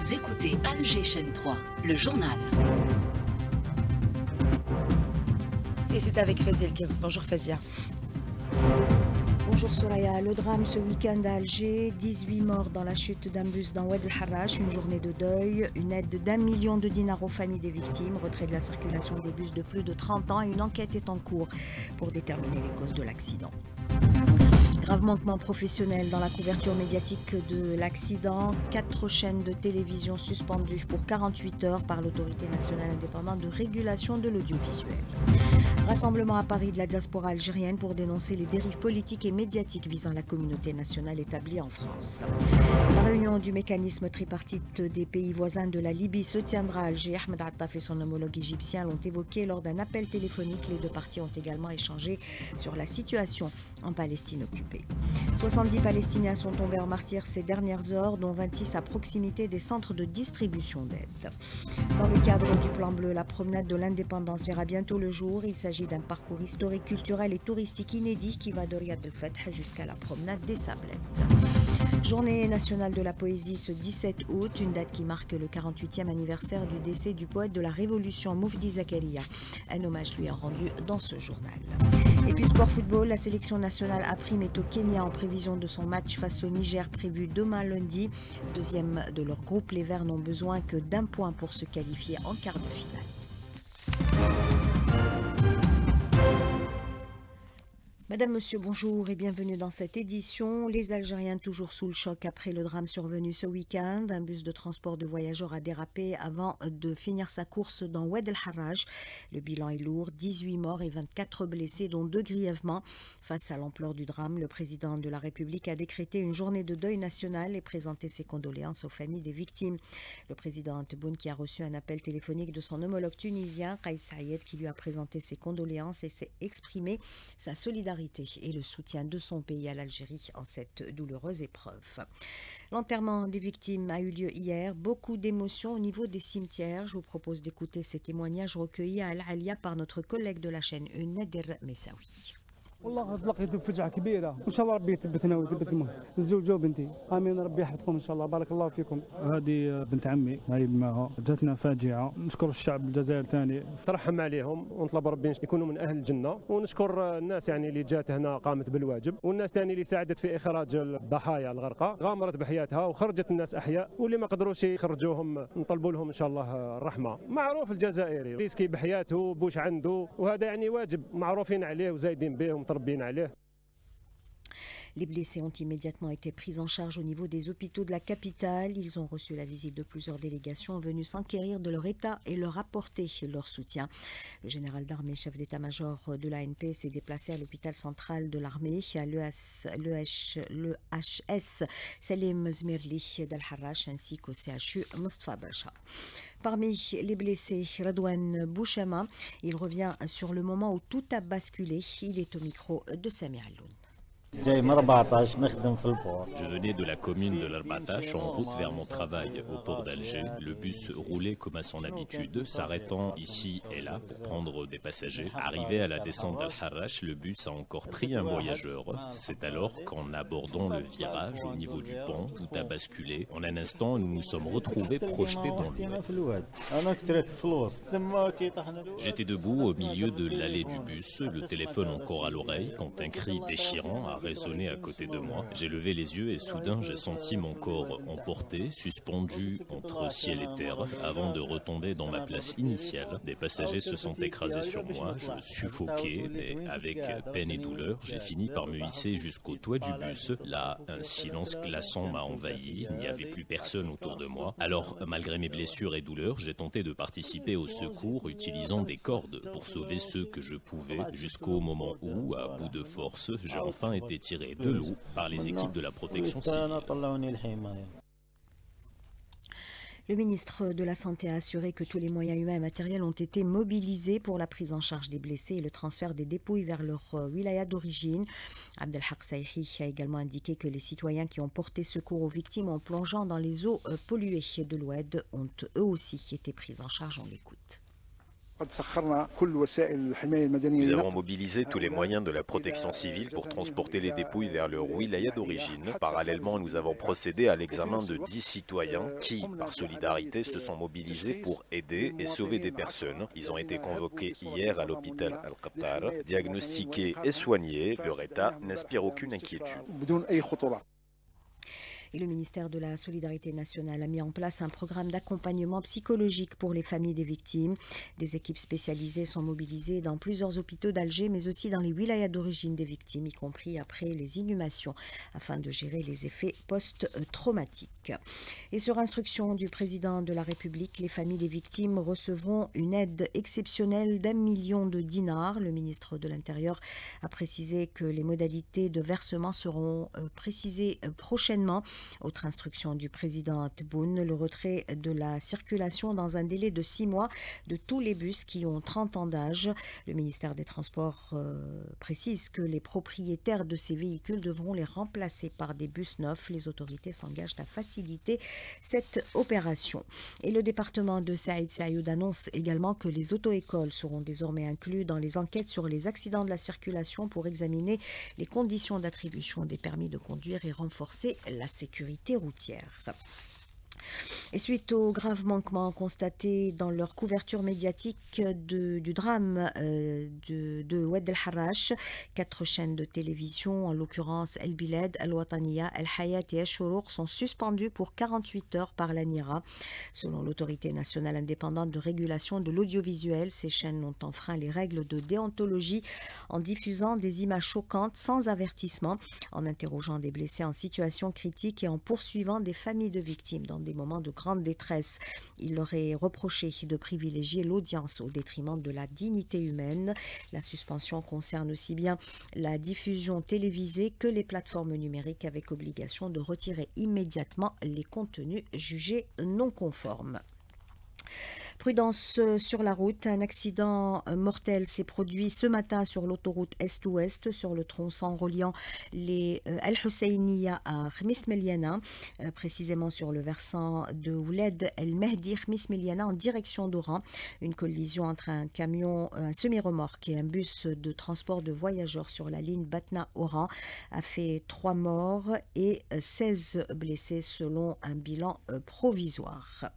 Vous écoutez Alger chaîne 3, le journal. Et c'est avec Fazia El-Kins. Bonjour Fazia. Bonjour Soraya, le drame ce week-end à Alger, 18 morts dans la chute d'un bus dans Oued El-Harrach, une journée de deuil, une aide d'1 million de dinars aux familles des victimes, retrait de la circulation des bus de plus de 30 ans et une enquête est en cours pour déterminer les causes de l'accident. Grave manquement professionnel dans la couverture médiatique de l'accident. 4 chaînes de télévision suspendues pour 48 heures par l'autorité nationale indépendante de régulation de l'audiovisuel. Rassemblement à Paris de la diaspora algérienne pour dénoncer les dérives politiques et médiatiques visant la communauté nationale établie en France. La réunion du mécanisme tripartite des pays voisins de la Libye se tiendra à Alger. Ahmed Attaf et son homologue égyptien l'ont évoqué lors d'un appel téléphonique. Les deux parties ont également échangé sur la situation en Palestine occupée. 70 Palestiniens sont tombés en martyrs ces dernières heures, dont 26 à proximité des centres de distribution d'aide. Dans le cadre du plan bleu, la promenade de l'indépendance verra bientôt le jour. Il s'agit d'un parcours historique, culturel et touristique inédit qui va de Riyad el-Fath jusqu'à la promenade des Sablettes. Journée nationale de la poésie ce 17 août, une date qui marque le 48e anniversaire du décès du poète de la Révolution Moufdi Zakaria. Un hommage lui est rendu dans ce journal. Et puis sport football, la sélection nationale A-Prime est au Kenya en prévision de son match face au Niger prévu demain lundi. Deuxième de leur groupe, les Verts n'ont besoin que d'un point pour se qualifier en quart de finale. Madame, Monsieur, bonjour et bienvenue dans cette édition. Les Algériens toujours sous le choc après le drame survenu ce week-end. Un bus de transport de voyageurs a dérapé avant de finir sa course dans Oued El-Harrach. Le bilan est lourd, 18 morts et 24 blessés, dont 2 grièvement. Face à l'ampleur du drame, le président de la République a décrété une journée de deuil national et présenté ses condoléances aux familles des victimes. Le président Tebboune qui a reçu un appel téléphonique de son homologue tunisien, Kais Saïed, qui lui a présenté ses condoléances et s'est exprimé sa solidarité et le soutien de son pays à l'Algérie en cette douloureuse épreuve. L'enterrement des victimes a eu lieu hier. Beaucoup d'émotions au niveau des cimetières. Je vous propose d'écouter ces témoignages recueillis à Al-Alia par notre collègue de la chaîne Nadir Messaoui. والله تلقيت بفجعة كبيرة وإن شاء الله ربي يثبتنا ويثبت المهم الزوج وبنتي آمين ربي يحفظكم إن شاء الله بارك الله فيكم. هذه بنت عمي نعيب معها جاتنا فاجعة نشكر الشعب الجزائر ثاني ترحم عليهم ونطلب ربي يكونوا من أهل الجنة ونشكر الناس يعني اللي جات هنا قامت بالواجب والناس ثاني اللي ساعدت في إخراج الضحايا الغرقى غامرت بحياتها وخرجت الناس أحياء واللي ما قدروش يخرجوهم نطلبوا لهم إن شاء الله الرحمة. معروف الجزائري ريسكي بحياته بوش عنده وهذا يعني واجب معروفين عليه وزايدين به. Les blessés ont immédiatement été pris en charge au niveau des hôpitaux de la capitale. Ils ont reçu la visite de plusieurs délégations venues s'enquérir de leur état et leur apporter leur soutien. Le général d'armée, chef d'état-major de l'ANP, s'est déplacé à l'hôpital central de l'armée, à l'EHS Salim Zmirli d'Al-Harrach ainsi qu'au CHU Mustafa Bercha. Parmi les blessés, Radouane Bouchama, il revient sur le moment où tout a basculé. Il est au micro de Samir Alloun. Je venais de la commune de l'Arbatache en route vers mon travail au port d'Alger. Le bus roulait comme à son habitude, s'arrêtant ici et là pour prendre des passagers. Arrivé à la descente d'Al-Harrach, le bus a encore pris un voyageur. C'est alors qu'en abordant le virage au niveau du pont, tout a basculé. En un instant, nous nous sommes retrouvés projetés dans l'eau. J'étais debout au milieu de l'allée du bus, le téléphone encore à l'oreille, quand un cri déchirant a résonné à côté de moi. J'ai levé les yeux et soudain j'ai senti mon corps emporté, suspendu entre ciel et terre, avant de retomber dans ma place initiale. Des passagers se sont écrasés sur moi, je suffoquais, mais avec peine et douleur, j'ai fini par me hisser jusqu'au toit du bus. Là, un silence glaçant m'a envahi, il n'y avait plus personne autour de moi. Alors, malgré mes blessures et douleurs, j'ai tenté de participer au secours utilisant des cordes pour sauver ceux que je pouvais, jusqu'au moment où, à bout de force, j'ai enfin été tiré de l'eau par les équipes de la protection civile. Le ministre de la Santé a assuré que tous les moyens humains et matériels ont été mobilisés pour la prise en charge des blessés et le transfert des dépouilles vers leur wilaya d'origine. Abdelhak Saïhi a également indiqué que les citoyens qui ont porté secours aux victimes en plongeant dans les eaux polluées de l'Oued ont eux aussi été pris en charge. On l'écoute. Nous avons mobilisé tous les moyens de la protection civile pour transporter les dépouilles vers leur wilaya d'origine. Parallèlement, nous avons procédé à l'examen de 10 citoyens qui, par solidarité, se sont mobilisés pour aider et sauver des personnes. Ils ont été convoqués hier à l'hôpital Al-Qattar, diagnostiqués et soignés. Leur état n'inspire aucune inquiétude. Et le ministère de la Solidarité nationale a mis en place un programme d'accompagnement psychologique pour les familles des victimes. Des équipes spécialisées sont mobilisées dans plusieurs hôpitaux d'Alger, mais aussi dans les wilayas d'origine des victimes, y compris après les inhumations, afin de gérer les effets post-traumatiques. Et sur instruction du président de la République, les familles des victimes recevront une aide exceptionnelle d'1 million de dinars. Le ministre de l'Intérieur a précisé que les modalités de versement seront précisées prochainement. Autre instruction du président Tebboune, le retrait de la circulation dans un délai de 6 mois de tous les bus qui ont 30 ans d'âge. Le ministère des Transports précise que les propriétaires de ces véhicules devront les remplacer par des bus neufs. Les autorités s'engagent à faciliter cette opération. Et le département de Saïd Saïoud annonce également que les auto-écoles seront désormais inclus dans les enquêtes sur les accidents de la circulation pour examiner les conditions d'attribution des permis de conduire et renforcer la sécurité routière. Et suite aux graves manquements constatés dans leur couverture médiatique du drame de Oued El Harrach, 4 chaînes de télévision, en l'occurrence El Bilad, El Wataniya, El Hayat et El Shourouk, sont suspendues pour 48 heures par l'ANIRA. Selon l'autorité nationale indépendante de régulation de l'audiovisuel, ces chaînes ont enfreint les règles de déontologie en diffusant des images choquantes sans avertissement, en interrogeant des blessés en situation critique et en poursuivant des familles de victimes dans des moments de grande détresse. Il leur est reproché de privilégier l'audience au détriment de la dignité humaine. La suspension concerne aussi bien la diffusion télévisée que les plateformes numériques, avec obligation de retirer immédiatement les contenus jugés non conformes. Prudence sur la route. Un accident mortel s'est produit ce matin sur l'autoroute Est-Ouest, sur le tronçon reliant les El Husseiniya à Khmis Meliana, précisément sur le versant de Ouled El Mehdi Khmis Meliana en direction d'Oran. Une collision entre un camion, un semi-remorque et un bus de transport de voyageurs sur la ligne Batna-Oran a fait 3 morts et 16 blessés selon un bilan provisoire.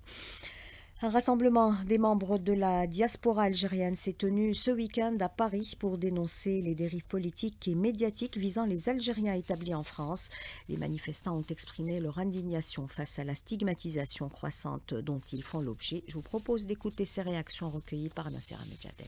Un rassemblement des membres de la diaspora algérienne s'est tenu ce week-end à Paris pour dénoncer les dérives politiques et médiatiques visant les Algériens établis en France. Les manifestants ont exprimé leur indignation face à la stigmatisation croissante dont ils font l'objet. Je vous propose d'écouter ces réactions recueillies par Nasser Medjadel.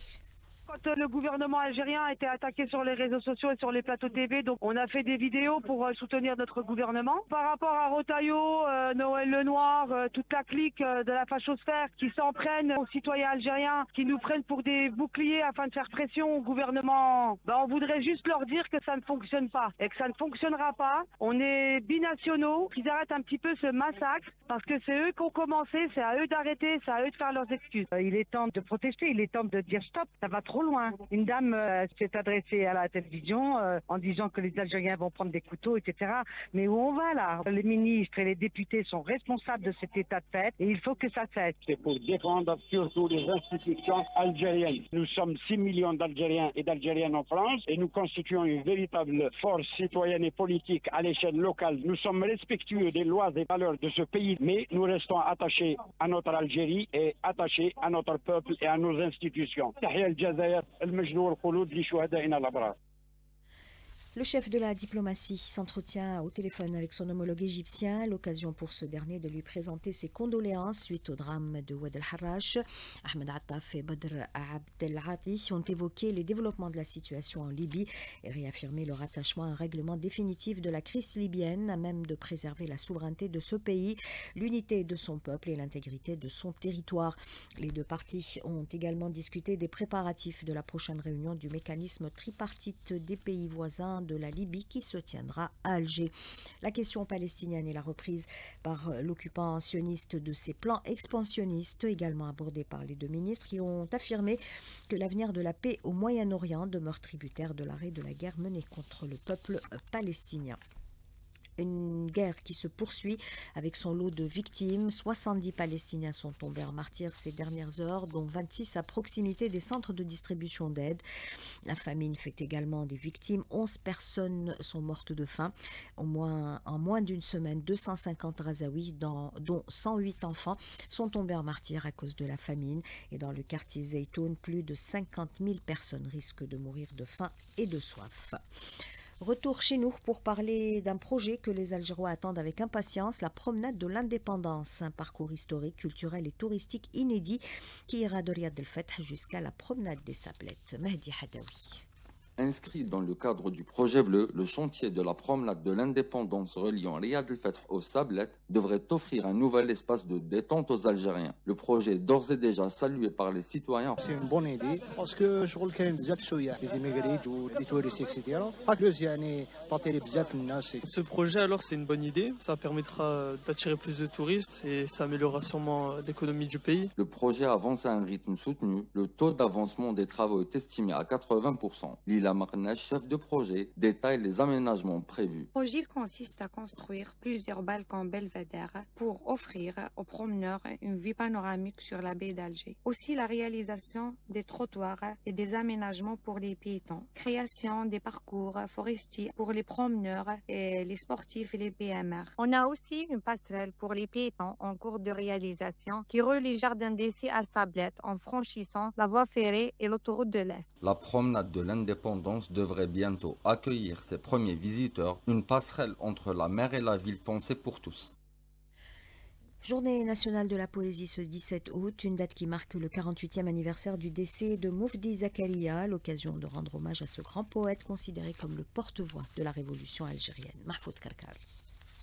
Quand le gouvernement algérien a été attaqué sur les réseaux sociaux et sur les plateaux TV, donc on a fait des vidéos pour soutenir notre gouvernement. Par rapport à Rotaillot, Noël Lenoir, toute la clique de la fachosphère qui s'en prennent aux citoyens algériens, qui nous prennent pour des boucliers afin de faire pression au gouvernement, on voudrait juste leur dire que ça ne fonctionne pas et que ça ne fonctionnera pas. On est binationaux, qu'ils arrêtent un petit peu ce massacre parce que c'est eux qui ont commencé, c'est à eux d'arrêter, c'est à eux de faire leurs excuses. Il est temps de protester, il est temps de dire stop, ça va trop loin. Une dame s'est adressée à la télévision en disant que les Algériens vont prendre des couteaux, etc. Mais où on va là? Les ministres et les députés sont responsables de cet état de fait et il faut que ça cesse. C'est pour défendre surtout les institutions algériennes. Nous sommes 6 millions d'Algériens et d'Algériennes en France et nous constituons une véritable force citoyenne et politique à l'échelle locale. Nous sommes respectueux des lois et valeurs de ce pays, mais nous restons attachés à notre Algérie et attachés à notre peuple et à nos institutions. Le chef de la diplomatie s'entretient au téléphone avec son homologue égyptien, l'occasion pour ce dernier de lui présenter ses condoléances suite au drame de Oued El Harrach. Ahmed Attaf et Badr Abdelhadi ont évoqué les développements de la situation en Libye et réaffirmé leur attachement à un règlement définitif de la crise libyenne, à même de préserver la souveraineté de ce pays, l'unité de son peuple et l'intégrité de son territoire. Les deux parties ont également discuté des préparatifs de la prochaine réunion du mécanisme tripartite des pays voisins de la Libye qui se tiendra à Alger. La question palestinienne est la reprise par l'occupant sioniste de ses plans expansionnistes, également abordés par les deux ministres qui ont affirmé que l'avenir de la paix au Moyen-Orient demeure tributaire de l'arrêt de la guerre menée contre le peuple palestinien. Une guerre qui se poursuit avec son lot de victimes. 70 Palestiniens sont tombés en martyrs ces dernières heures, dont 26 à proximité des centres de distribution d'aide. La famine fait également des victimes. 11 personnes sont mortes de faim. En moins d'une semaine, 250 Razaouis, dont 108 enfants, sont tombés en martyrs à cause de la famine. Et dans le quartier Zeytoun, plus de 50 000 personnes risquent de mourir de faim et de soif. Retour chez nous pour parler d'un projet que les Algérois attendent avec impatience, la promenade de l'indépendance, un parcours historique, culturel et touristique inédit qui ira de Riyad el-Fath jusqu'à la promenade des Sablettes. Mehdi Hadaoui. Inscrit dans le cadre du projet bleu, le chantier de la promenade de l'indépendance reliant Riyad el-Fath aux Sablettes devrait offrir un nouvel espace de détente aux Algériens. Le projet est d'ores et déjà salué par les citoyens. C'est une bonne idée parce que je trouve qu'il y a بزاف سياح les immigrés ou les touristes etc. plus يعني تعطي بزاف الناس. Ce projet alors c'est une bonne idée, ça permettra d'attirer plus de touristes et ça améliorera sûrement l'économie du pays. Le projet avance à un rythme soutenu, le taux d'avancement des travaux est estimé à 80%. Lila Marnach, chef de projet, détaille les aménagements prévus. Le projet consiste à construire plusieurs balcons belvédères pour offrir aux promeneurs une vue panoramique sur la baie d'Alger. Aussi la réalisation des trottoirs et des aménagements pour les piétons. Création des parcours forestiers pour les promeneurs et les sportifs et les PMR. On a aussi une passerelle pour les piétons en cours de réalisation qui relie Jardin d'Essai à Sablettes en franchissant la voie ferrée et l'autoroute de l'Est. La promenade de l'indépendance devrait bientôt accueillir ses premiers visiteurs, une passerelle entre la mer et la ville pensée pour tous. Journée nationale de la poésie ce 17 août, une date qui marque le 48e anniversaire du décès de Moufdi Zakaria, l'occasion de rendre hommage à ce grand poète considéré comme le porte-voix de la révolution algérienne. Mahfoud Karkar.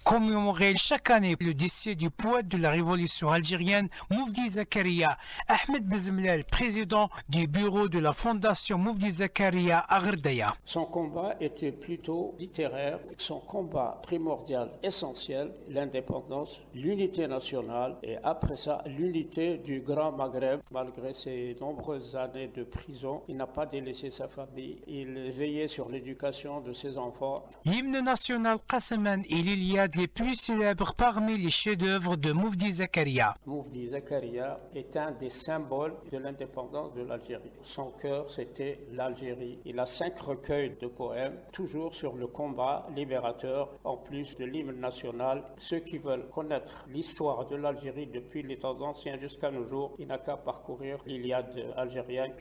Commémorer chaque année le décès du poète de la révolution algérienne Moufdi Zakaria. Ahmed Bezmlel, président du bureau de la fondation Moufdi Zakaria à Gherdaya. Son combat était plutôt littéraire, son combat primordial, essentiel, l'indépendance, l'unité nationale et après ça l'unité du Grand Maghreb. Malgré ses nombreuses années de prison, il n'a pas délaissé sa famille, il veillait sur l'éducation de ses enfants. L'hymne national Qassaman et l'Iliade les plus célèbres parmi les chefs-d'œuvre de Moufdi Zakaria. Moufdi Zakaria est un des symboles de l'indépendance de l'Algérie. Son cœur, c'était l'Algérie. Il a 5 recueils de poèmes, toujours sur le combat libérateur, en plus de l'hymne national. Ceux qui veulent connaître l'histoire de l'Algérie depuis les temps anciens jusqu'à nos jours, il n'a qu'à parcourir l'Iliade algérienne.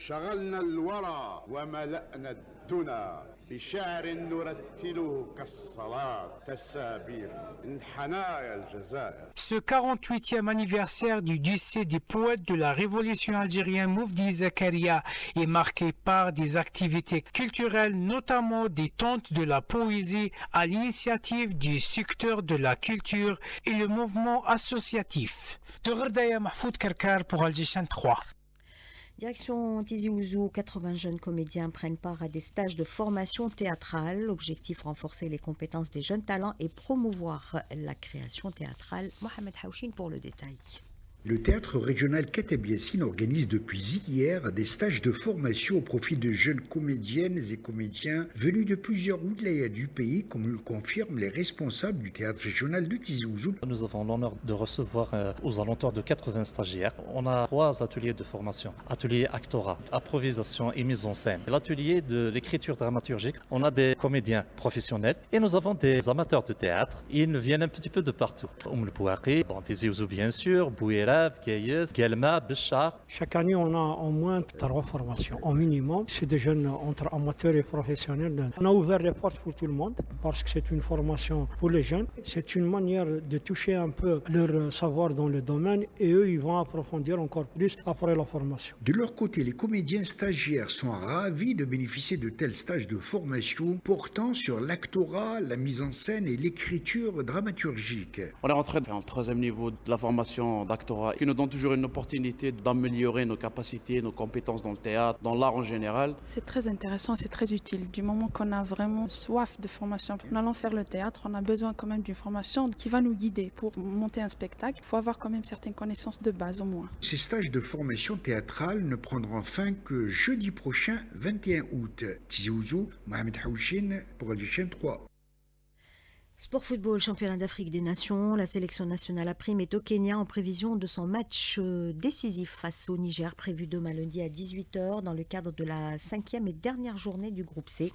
بشعر نرتله كالصلاة تسابيح انحنايا الجزائر. Ce 48e anniversaire du décès du poète de la révolution algérienne Moufdi Zakaria est marqué par des activités culturelles, notamment des tentes de la poésie à l'initiative du secteur de la culture et le mouvement associatif. De Gherdaya, Mahfoud Karkar pour Algéchan 3. Direction Tizi Ouzou, 80 jeunes comédiens prennent part à des stages de formation théâtrale. L'objectif, renforcer les compétences des jeunes talents et promouvoir la création théâtrale. Mohamed Haouchine pour le détail. Le théâtre régional Kateb Yassine organise depuis hier des stages de formation au profit de jeunes comédiennes et comédiens venus de plusieurs wilayas du pays, comme le confirment les responsables du théâtre régional de Tizi Ouzou. Nous avons l'honneur de recevoir aux alentours de 80 stagiaires. On a 3 ateliers de formation. Atelier actorat, improvisation et mise en scène. L'atelier de l'écriture dramaturgique, on a des comédiens professionnels et nous avons des amateurs de théâtre. Ils viennent un petit peu de partout. Pouakhi, Tizi Ouzou bien sûr, Bouira, chaque année, on a au moins 3 formations, au minimum. C'est des jeunes entre amateurs et professionnels. On a ouvert les portes pour tout le monde parce que c'est une formation pour les jeunes. C'est une manière de toucher un peu leur savoir dans le domaine et eux, ils vont approfondir encore plus après la formation. De leur côté, les comédiens stagiaires sont ravis de bénéficier de tels stages de formation portant sur l'actorat, la mise en scène et l'écriture dramaturgique. On est rentré dans le 3e niveau de la formation d'actorat qui nous donne toujours une opportunité d'améliorer nos capacités, nos compétences dans le théâtre, dans l'art en général. C'est très intéressant, c'est très utile. Du moment qu'on a vraiment soif de formation, en allant faire le théâtre, on a besoin quand même d'une formation qui va nous guider pour monter un spectacle. Il faut avoir quand même certaines connaissances de base au moins. Ces stages de formation théâtrale ne prendront fin que jeudi prochain, 21 août. Tizi Ouzou, Mohamed Haouchine pour Algéchan 3. Sport football, championnat d'Afrique des Nations. La sélection nationale A-Prime est au Kenya en prévision de son match décisif face au Niger, prévu demain lundi à 18h dans le cadre de la 5e et dernière journée du groupe C.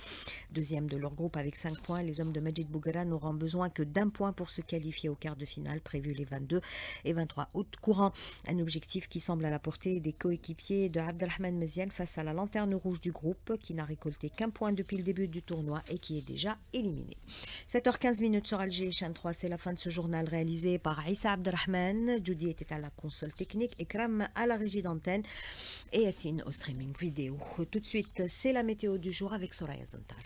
Deuxième de leur groupe avec 5 points, les hommes de Majid Bouguera n'auront besoin que d'un point pour se qualifier au quart de finale, prévu les 22 et 23 août courant. Un objectif qui semble à la portée des coéquipiers de Abdelrahman Meziane face à la lanterne rouge du groupe, qui n'a récolté qu'un point depuis le début du tournoi et qui est déjà éliminé. 7h15 sur Alger, Chaîne 3, c'est la fin de ce journal réalisé par Issa Abdelrahman. Judy était à la console technique, Ekram à la régie d'antenne et Yassine au streaming vidéo. Tout de suite, c'est la météo du jour avec Soraya Zantar.